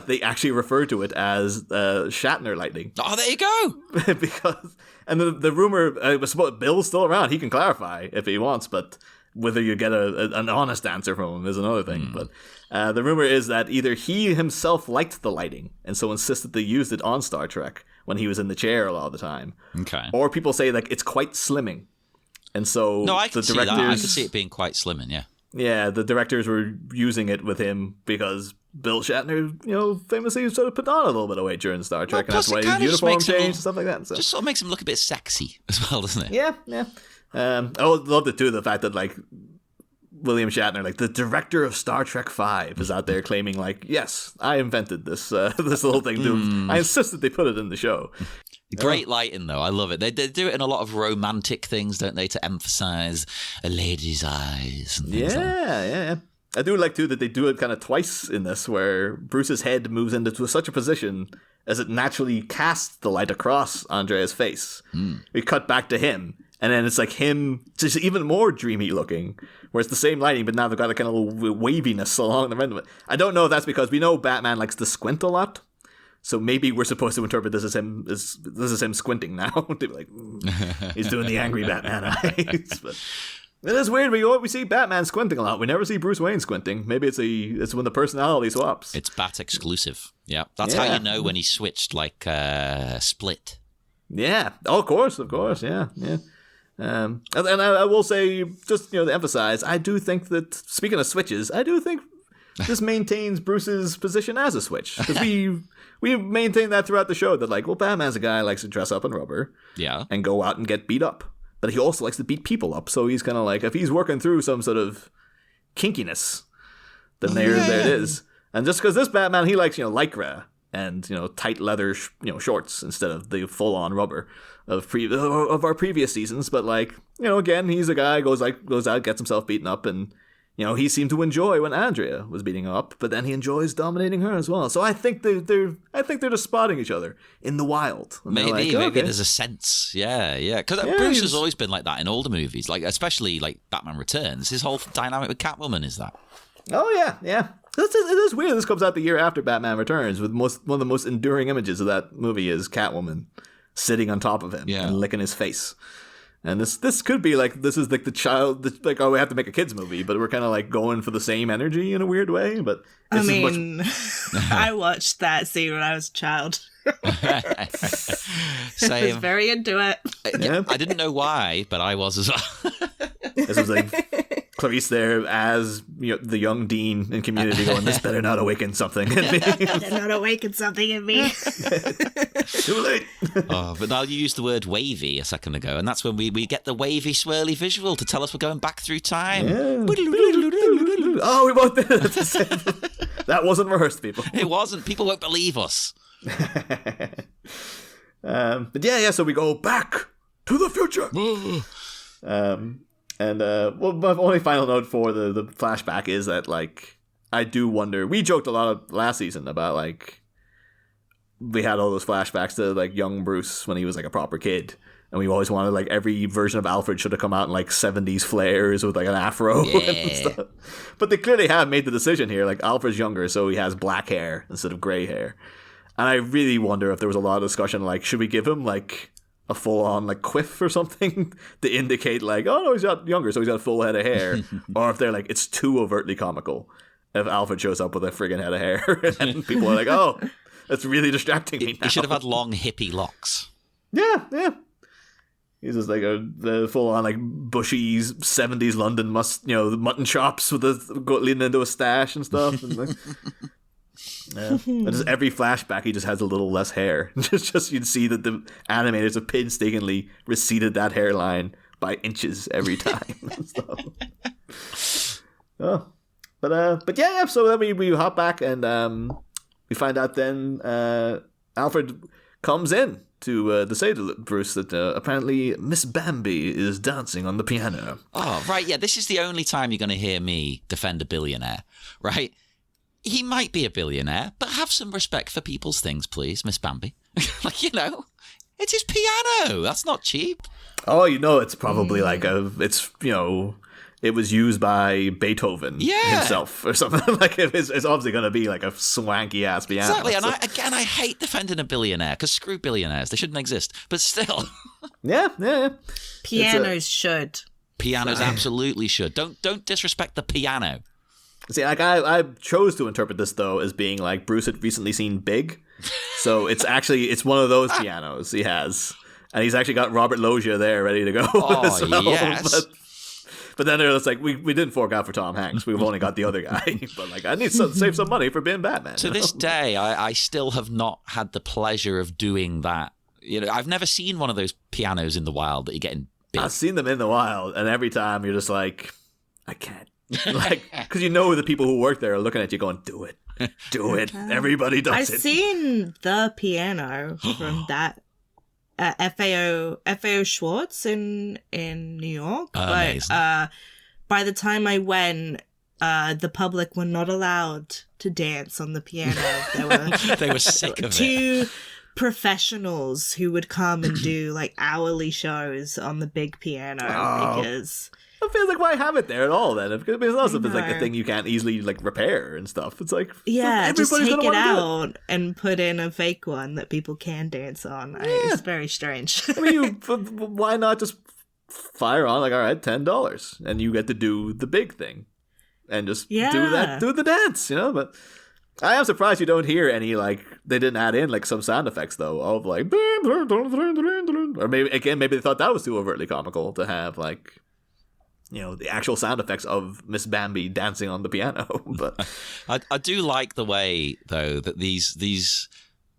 they actually refer to it as Shatner lighting. Oh, there you go. Because the rumor was Bill's still around. He can clarify if he wants, but whether you get an honest answer from him is another thing. But the rumor is that either he himself liked the lighting and so insisted they used it on Star Trek when he was in the chair a lot of the time. Okay. Or people say like it's quite slimming. And so I can see that. I can see it being quite slimming, yeah. Yeah, the directors were using it with him because Bill Shatner, famously sort of put on a little bit of weight during Star Trek, and that's why his uniform changed and stuff like that. So. Just sort of makes him look a bit sexy as well, doesn't it? Yeah. I loved it too, the fact that like William Shatner, like the director of Star Trek V, is out there claiming, like, yes, I invented this this little thing. I insist that they put it in the show. Great lighting, though. I love it. They do it in a lot of romantic things, don't they, to emphasize a lady's eyes and things like that. Yeah. I do like, too, that they do it kind of twice in this, where Bruce's head moves into such a position as it naturally casts the light across Andrea's face. We cut back to him, and then it's like him just even more dreamy looking, where it's the same lighting, but now they've got a kind of little waviness along the end of it. I don't know if that's because we know Batman likes to squint a lot. So maybe we're supposed to interpret this as him squinting now. To be like, he's doing the angry Batman eyes. But it is weird. We see Batman squinting a lot. We never see Bruce Wayne squinting. Maybe it's when the personality swaps. It's Bat exclusive. Yeah, that's how you know when he switched, like Split. Yeah. Oh, of course. Yeah. And I will say, just to emphasize, I do think that, speaking of switches, I do think this maintains Bruce's position as a switch, because we maintain that throughout the show, that like, well, Batman's a guy who likes to dress up in rubber, and go out and get beat up, but he also likes to beat people up. So he's kind of like, if he's working through some sort of kinkiness, then there it is. And just because this Batman, he likes lycra and tight leather shorts instead of the full on rubber of our previous seasons. But like again, he's a guy who goes out, gets himself beaten up, and he seemed to enjoy when Andrea was beating him up, but then he enjoys dominating her as well. So I think they're just spotting each other in the wild. Maybe there's a sense, because Bruce has always been like that in older movies, like especially like Batman Returns. His whole dynamic with Catwoman is that. Oh yeah. It is weird. This comes out the year after Batman Returns, with one of the most enduring images of that movie is Catwoman sitting on top of him and licking his face. And this could be like, this is like the child, like, oh, we have to make a kids movie, but we're kind of like going for the same energy in a weird way. But I watched that scene when I was a child. Same. I was very into it. I didn't know why, but I was as well. This was like Clarisse there as the young dean in Community going, this better not awaken something in me. Better not awaken something in me. Too late. But now you used the word wavy a second ago, and that's when we get the wavy, swirly visual to tell us we're going back through time. Yeah. Oh, we both did it. That wasn't rehearsed, people. It wasn't. People won't believe us. But so we go back to the future. My only final note for the flashback is that, like, I do wonder, we joked a lot last season about, like, we had all those flashbacks to, like, young Bruce when he was, like, a proper kid. And we always wanted, like, every version of Alfred should have come out in, like, 70s flares with, like, an afro and stuff. But they clearly have made the decision here. Like, Alfred's younger, so he has black hair instead of gray hair. And I really wonder if there was a lot of discussion, like, should we give him, like, a full-on, like, quiff or something to indicate, like, oh, no, he's got younger, so he's got a full head of hair. Or if they're like, it's too overtly comical if Alfred shows up with a friggin' head of hair. And people are like, oh, that's really distracting me now. He should have had long, hippie locks. Yeah. He's just like the full-on, like, bushy 70s London mutton chops with leading into a stash and stuff. And, like, and just every flashback, he just has a little less hair. just you'd see that the animators have painstakingly receded that hairline by inches every time. But yeah. So then we hop back and we find out then Alfred comes in to say to Bruce that apparently Ms Bambi is dancing on the piano. Oh, right, yeah, this is the only time you're going to hear me defend a billionaire, right? He might be a billionaire, but have some respect for people's things, please, Ms Bambi. Like, it's his piano. That's not cheap. Oh, it's probably like it was used by Beethoven himself or something. Like, it's obviously going to be like a swanky ass piano. Exactly, and I hate defending a billionaire, because screw billionaires, they shouldn't exist. But still, yeah. Pianos should. Pianos absolutely should. Don't disrespect the piano. See, like, I chose to interpret this, though, as being like Bruce had recently seen Big. So it's one of those pianos he has. And he's actually got Robert Loggia there ready to go. Oh, yes. But then it's like, we didn't fork out for Tom Hanks. We've only got the other guy. But, like, I need to save some money for being Batman. To this day, I still have not had the pleasure of doing that. I've never seen one of those pianos in the wild that you get in Big. I've seen them in the wild, and every time you're just like, I can't. Like, because you know the people who work there are looking at you going, do it. Everybody does I've it. seen the piano from that FAO Schwartz in New York. Amazing. But by the time I went, the public were not allowed to dance on the piano. They were sick of it. Two professionals who would come and do like hourly shows on the big piano because It feels like, why have it there at all then? Because also if it's like a No. thing you can't easily like repair and stuff. It's like, just everybody's take gonna it wanna do out and put in a fake one that people can dance on. It's very strange. I mean, why not just fire on like, all right, $10, and you get to do the big thing, and just do the dance, you know? But I am surprised you don't hear any like they didn't add in like some sound effects though of like, or maybe they thought that was too overtly comical to have like, you know, the actual sound effects of Ms Bambi dancing on the piano. But I do like the way though that these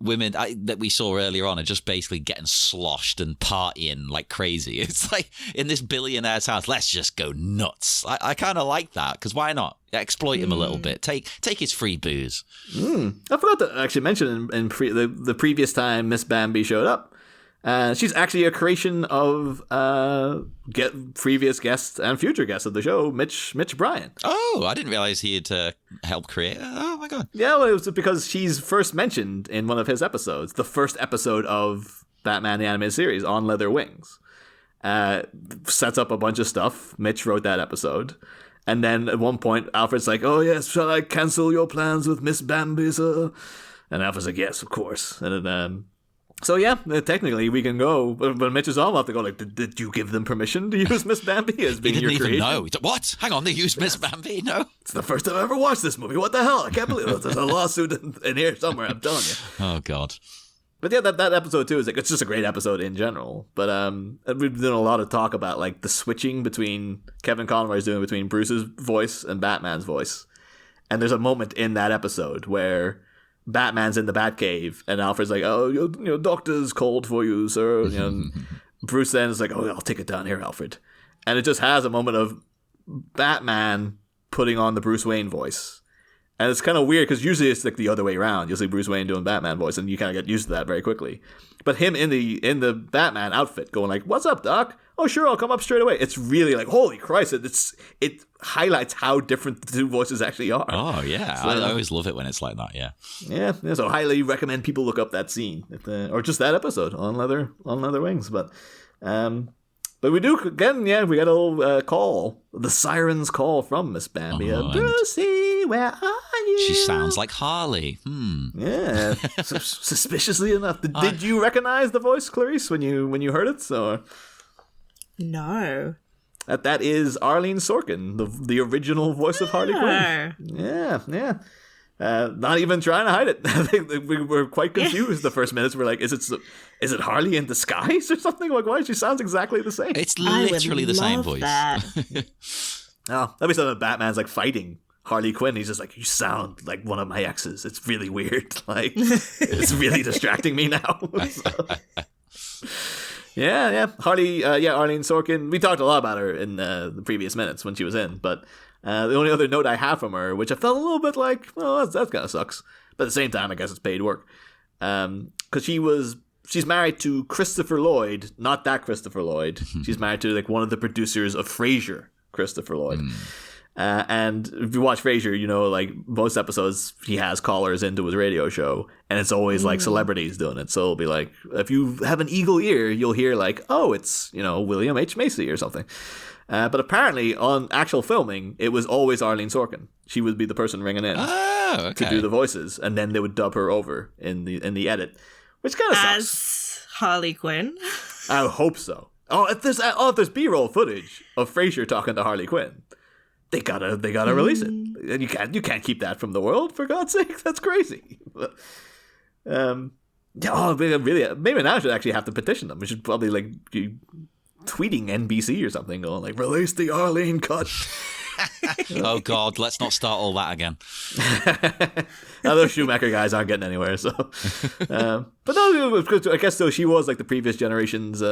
women that we saw earlier on are just basically getting sloshed and partying like crazy. It's like in this billionaire's house, let's just go nuts. I kind of like that because why not exploit him a little bit? Take his free booze. I forgot to actually mention in the previous time Ms Bambi showed up. She's actually a creation of previous guests and future guests of the show, Mitch Bryan. Oh, I didn't realize he had helped create. Oh my god! Yeah, well, it was because she's first mentioned in one of his episodes, the first episode of Batman the Animated Series, On Leather Wings. Sets up a bunch of stuff. Mitch wrote that episode. And then at one point, Alfred's like, "Oh yes, shall I cancel your plans with Miss Bambi, sir?" And Alfred's like, "Yes, of course." And then, so yeah, technically we can go. But Mitch is all have to go like, "Did you give them permission to use Miss Bambi as being He your didn't creation?" even know. What? Hang on, they used Ms Bambi? No. It's the first time I ever watched this movie. What the hell? I can't believe it. There's a lawsuit in here somewhere. I'm telling you. Oh god. But yeah, that episode too is like, it's just a great episode in general. But we've done a lot of talk about like the switching between Kevin Conroy's doing between Bruce's voice and Batman's voice. And there's a moment in that episode where Batman's in the Batcave and Alfred's like, "Oh, you know, doctor's called for you, sir." You know, Bruce then is like, "Oh, I'll take it down here, Alfred." And it just has a moment of Batman putting on the Bruce Wayne voice. And it's kind of weird because usually it's like the other way around. You'll see Bruce Wayne doing Batman voice, and you kind of get used to that very quickly. But him in the Batman outfit, going like, "What's up, Doc? Oh, sure, I'll come up straight away." It's really like, holy Christ! It highlights how different the two voices actually are. Oh yeah, So, I always love it when it's like that. Yeah. Yeah. So highly recommend people look up that scene, or just that episode on Leather Wings. But we do again. Yeah, we got a little call, the siren's call from Miss Bambi. Brucey, where are you? She sounds like Harley. Yeah, suspiciously enough. Did you recognize the voice, Clarisse, when you heard it? So No. that is Arlene Sorkin, the original voice of Harley Quinn. Yeah. Not even trying to hide it. I think we were quite confused the first minutes. We're like, is it Harley in disguise or something? Like, why? She sounds exactly the same. It's literally the same voice. Oh, that'd be something. That'd be like fighting Harley Quinn. He's just like, "You sound like one of my exes. It's really weird. Like, it's really distracting me now." So. Yeah. Arlene Sorkin. We talked a lot about her in the previous minutes when she was in, but the only other note I have from her, which I felt a little bit like, well, that kind of sucks, but at the same time, I guess it's paid work, because she's married to Christopher Lloyd, not that Christopher Lloyd. She's married to like one of the producers of Frasier, Christopher Lloyd. And if you watch Frasier, you know, like most episodes, he has callers into his radio show, and it's always like celebrities doing it. So it'll be like, if you have an eagle ear, you'll hear like, "Oh, it's, you know, William H. Macy or something." But apparently on actual filming, it was always Arlene Sorkin. She would be the person ringing in to do the voices, and then they would dub her over in the edit, which kind of sucks. As Harley Quinn. I hope so. If there's B-roll footage of Frasier talking to Harley Quinn, they gotta release it, and you can't keep that from the world, for God's sake. That's crazy. But, really, maybe now I should actually have to petition them. We should probably like tweeting NBC or something, going like, "Release the Arlene cut." Oh God, let's not start all that again. Now those Schumacher guys aren't getting anywhere. So, but no, I guess so. She was like the previous generation's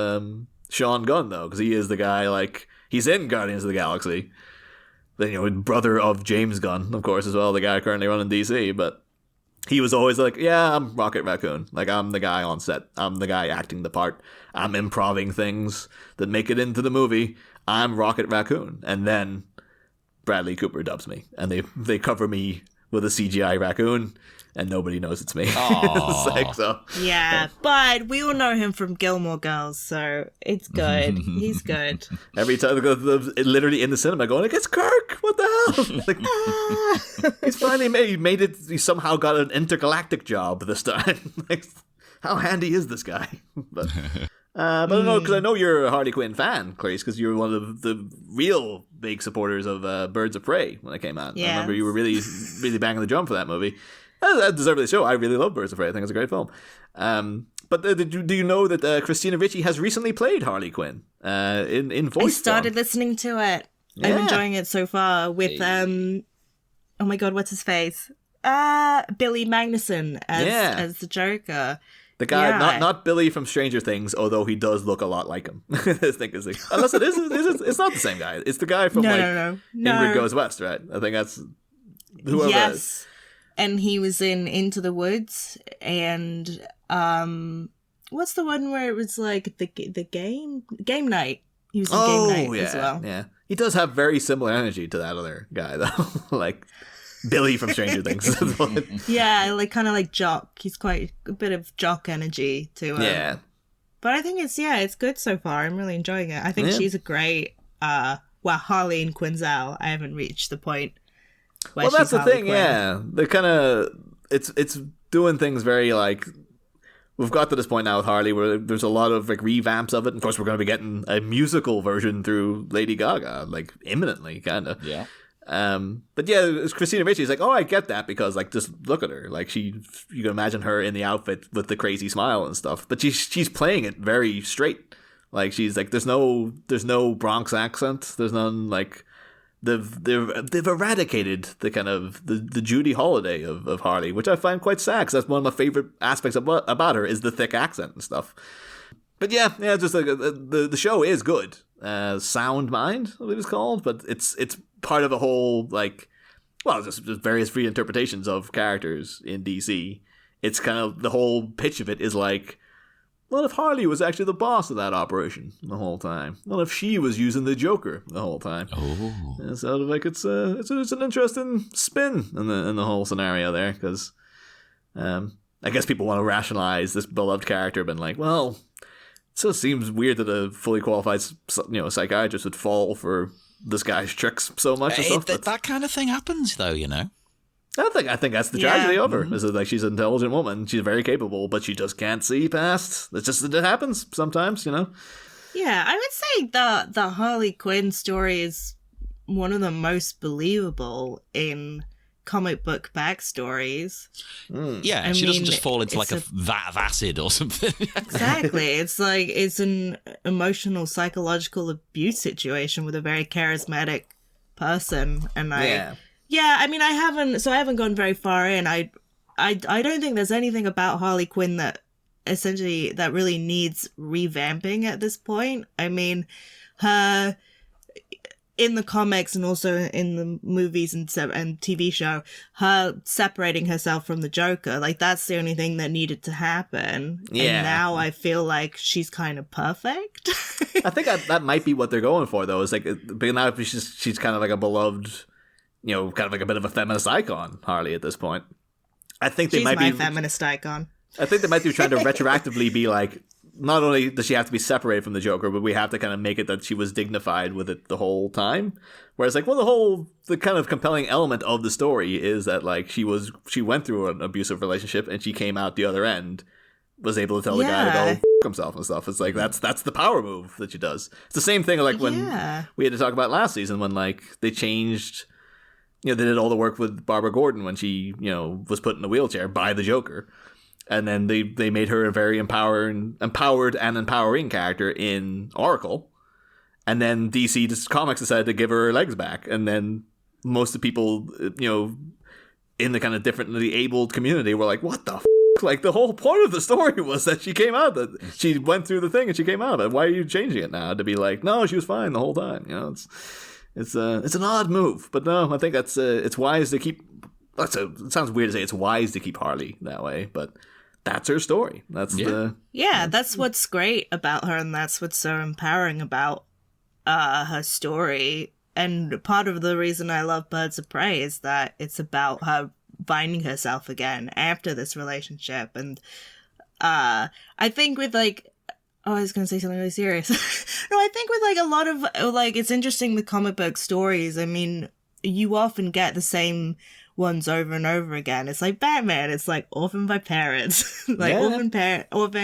Sean Gunn though, because he is the guy like he's in Guardians of the Galaxy. brother of James Gunn, of course, as well, the guy currently running DC, but he was always like, yeah, I'm Rocket Raccoon. Like, I'm the guy on set. I'm the guy acting the part. I'm improving things that make it into the movie. I'm Rocket Raccoon. And then Bradley Cooper dubs me, and they cover me with a CGI raccoon, and nobody knows it's me. It's like, so. Yeah, but we all know him from Gilmore Girls, so it's good. He's good. Every time I go literally in the cinema going, like, it's Kirk! What the hell? Like, he's finally made it. He somehow got an intergalactic job this time. Like, how handy is this guy? But I don't know, because I know you're a Harley Quinn fan, Clarisse, because you were one of the real big supporters of Birds of Prey when it came out. Yes. I remember you were really, really banging the drum for that movie. That deservedly so. I really love Birds of Prey. I think it's a great film. But do you know that Christina Ricci has recently played Harley Quinn in voice? I started listening to it. Yeah. I'm enjoying it so far with oh my god, what's his face? Billy Magnuson as the Joker. The guy, not Billy from Stranger Things, although he does look a lot like him. Unless it is, it's not the same guy. It's the guy from No. Ingrid Goes West, right? I think that's whoever that is. And he was in Into the Woods, and what's the one where it was like the game night? He was in Game Night as well. Yeah, he does have very similar energy to that other guy though, like Billy from Stranger Things. Yeah, like kind of like Jock. He's quite a bit of Jock energy to him. Yeah, but I think it's good so far. I'm really enjoying it. I think she's a great Harley and Quinzel. I haven't reached the point. Well, that's the thing, yeah. They're kind of it's doing things very like we've got to this point now with Harley where there's a lot of like revamps of it. Of course, we're going to be getting a musical version through Lady Gaga, like imminently, kind of. Yeah. But yeah, Christina Ricci's like, oh, I get that because like just look at her, like you can imagine her in the outfit with the crazy smile and stuff. But she's playing it very straight. Like she's like, there's no Bronx accent. There's none like. They've eradicated the kind of the Judy Holiday of Harley, which I find quite sad because that's one of my favorite aspects about her is the thick accent and stuff. But yeah, just like the show is good. Sound Mind, I believe it's called, but it's part of a whole like, well, just various free interpretations of characters in DC. It's kind of the whole pitch of it is like, what if Harley was actually the boss of that operation the whole time? What if she was using the Joker the whole time? Oh, and so like it's an interesting spin in the whole scenario there because I guess people want to rationalize this beloved character, but like, well, it still seems weird that a fully qualified psychiatrist would fall for this guy's tricks so much. And stuff, that kind of thing happens, though, you know. I think that's the tragedy of her. Is that like she's an intelligent woman, she's very capable, but she just can't see past. It happens sometimes, you know. Yeah, I would say the Harley Quinn story is one of the most believable in comic book backstories. Yeah, she doesn't just fall into like a vat of acid or something. Exactly. It's like it's an emotional, psychological abuse situation with a very charismatic person, and I mean, I haven't gone very far in. I don't think there's anything about Harley Quinn that really needs revamping at this point. I mean, her in the comics and also in the movies and TV show, her separating herself from the Joker, like that's the only thing that needed to happen. Yeah. And now I feel like she's kind of perfect. I think that might be what they're going for, though. Is like, but now she's kind of like a beloved, you know, kind of like a bit of a feminist icon, Harley, at this point. I think she's my feminist icon. I think they might be trying to retroactively be like, not only does she have to be separated from the Joker, but we have to kind of make it that she was dignified with it the whole time. Whereas, like, well, the kind of compelling element of the story is that, like, she went through an abusive relationship and she came out the other end, was able to tell the guy to go f*** himself and stuff. It's like, that's the power move that she does. It's the same thing, like, when we had to talk about last season when, like, they changed, you know, they did all the work with Barbara Gordon when she, you know, was put in a wheelchair by the Joker. And then they made her a very empowered and empowering character in Oracle. And then DC Comics decided to give her legs back. And then most of the people, you know, in the kind of differently abled community were like, what the f***? Like, the whole point of the story was that she came out, that she went through the thing and she came out of it. Why are you changing it now to be like, no, she was fine the whole time? You know, it's an odd move, but no, I think that's it's wise to keep. It sounds weird to say it's wise to keep Harley that way, but that's her story. That's that's what's great about her, and that's what's so empowering about her story. And part of the reason I love Birds of Prey is that it's about her finding herself again after this relationship. And I think with like, oh, I was going to say something really serious. No, I think with like a lot of like, it's interesting with comic book stories. I mean, you often get the same ones over and over again. It's like Batman. It's like orphaned by parents, like orphan,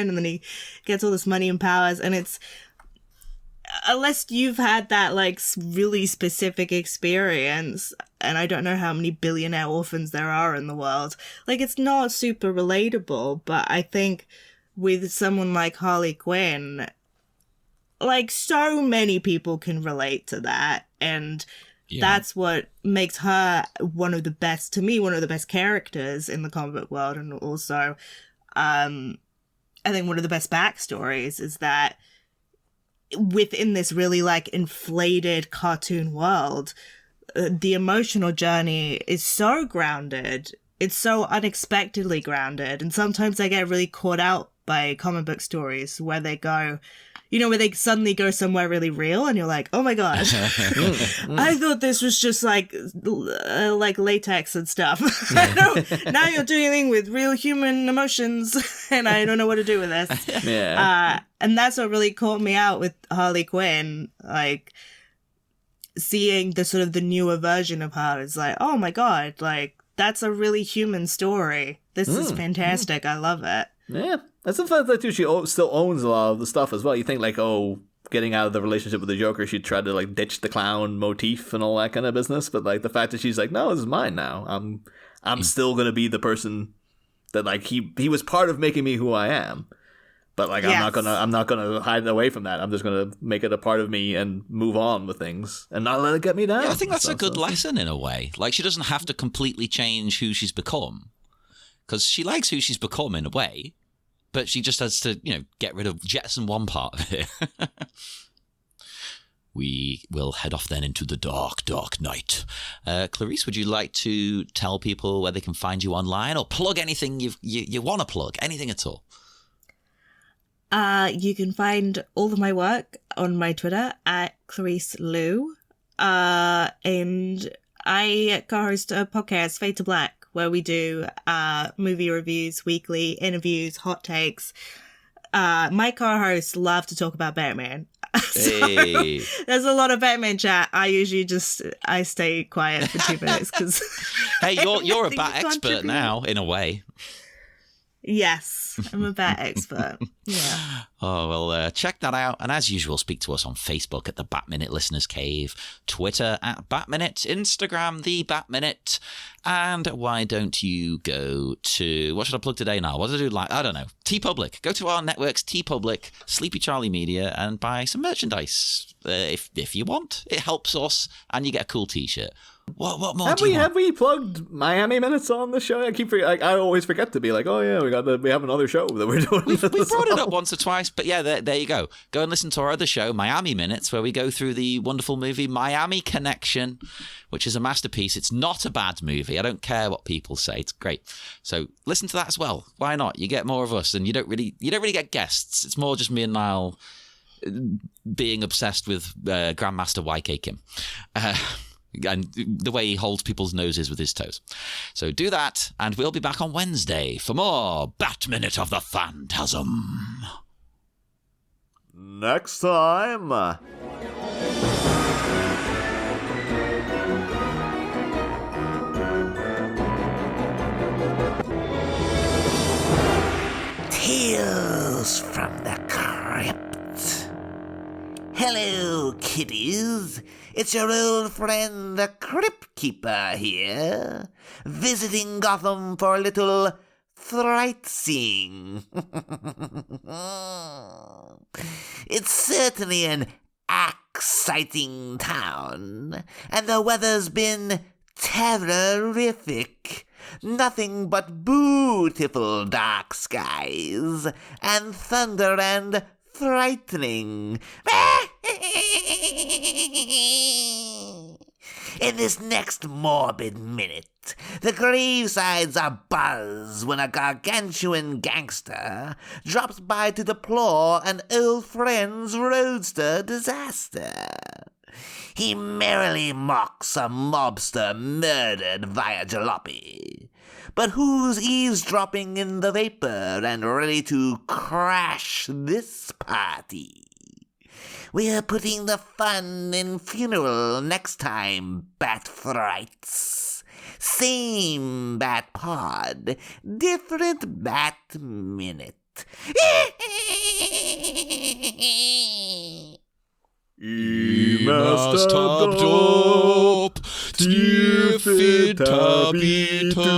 and then he gets all this money and powers, and it's, unless you've had that like really specific experience, and I don't know how many billionaire orphans there are in the world, like it's not super relatable. But I think with someone like Harley Quinn, like so many people can relate to that, and that's what makes her one of the best characters in the comic book world. And also I think one of the best backstories is that within this really like inflated cartoon world, the emotional journey is so grounded. It's so unexpectedly grounded. And sometimes I get really caught out by comic book stories where they go, you know, where they suddenly go somewhere really real and you're like, oh my God, I thought this was just like latex and stuff. Now you're dealing with real human emotions and I don't know what to do with this. And that's what really caught me out with Harley Quinn. Like seeing the sort of the newer version of her is like, oh my God, like that's a really human story. This is fantastic. I love it. Yeah, that's the fact that too. She still owns a lot of the stuff as well. You think like, oh, getting out of the relationship with the Joker, she'd try to like ditch the clown motif and all that kind of business. But like the fact that she's like, no, this is mine now. I'm still gonna be the person that like he was part of making me who I am. But like I'm not gonna hide away from that. I'm just gonna make it a part of me and move on with things and not let it get me down. Yeah, I think that's a good lesson in a way. Like she doesn't have to completely change who she's become. Because she likes who she's become in a way, but she just has to, you know, get rid of, jettison one part of it. We will head off then into the dark, dark night. Clarisse, would you like to tell people where they can find you online or plug anything you want to plug, anything at all? You can find all of my work on my Twitter at Clarisse Lou. And I co-host a podcast, Fade to Black, where we do movie reviews weekly, interviews, hot takes. My co-hosts love to talk about Batman. So there's a lot of Batman chat. I usually I stay quiet for 2 minutes because hey, you're a Bat expert now, in a way. Yes, I'm a Bat expert. Yeah. Oh, well, check that out. And as usual, speak to us on Facebook at the Bat Minute Listeners Cave, Twitter at Bat Minute, Instagram, the Bat Minute. And why don't you go to, what should I plug today now? What did I do? Like, I don't know. TeePublic. Go to our networks, TeePublic, Sleepy Charlie Media, and buy some merchandise if you want. It helps us, and you get a cool T-shirt. What more have we plugged Miami Minutes on the show? I always forget to be like, oh yeah, we have another show that we're doing. We brought it up once or twice, but yeah, there you go. Go and listen to our other show, Miami Minutes, where we go through the wonderful movie Miami Connection, which is a masterpiece. It's not a bad movie. I don't care what people say. It's great. So listen to that as well. Why not? You get more of us, and you don't really get guests. It's more just me and Niall being obsessed with Grandmaster YK Kim. And the way he holds people's noses with his toes. So do that, and we'll be back on Wednesday for more Bat Minute of the Phantasm. Next time. Tales from the Crypt. Hello, kiddies. It's your old friend, the Crypt Keeper here, visiting Gotham for a little fright-seeing. It's certainly an exciting town, and the weather's been terrific. Nothing but beautiful dark skies, and thunder and frightening. In this next morbid minute, the gravesides are buzz when a gargantuan gangster drops by to deplore an old friend's roadster disaster. He merrily mocks a mobster murdered via jalopy. But who's eavesdropping in the vapor and ready to crash this party? We're putting the fun in funeral next time, Bat Frights. Same Bat Pod, different Bat Minute. Must top, tiefet tabitane.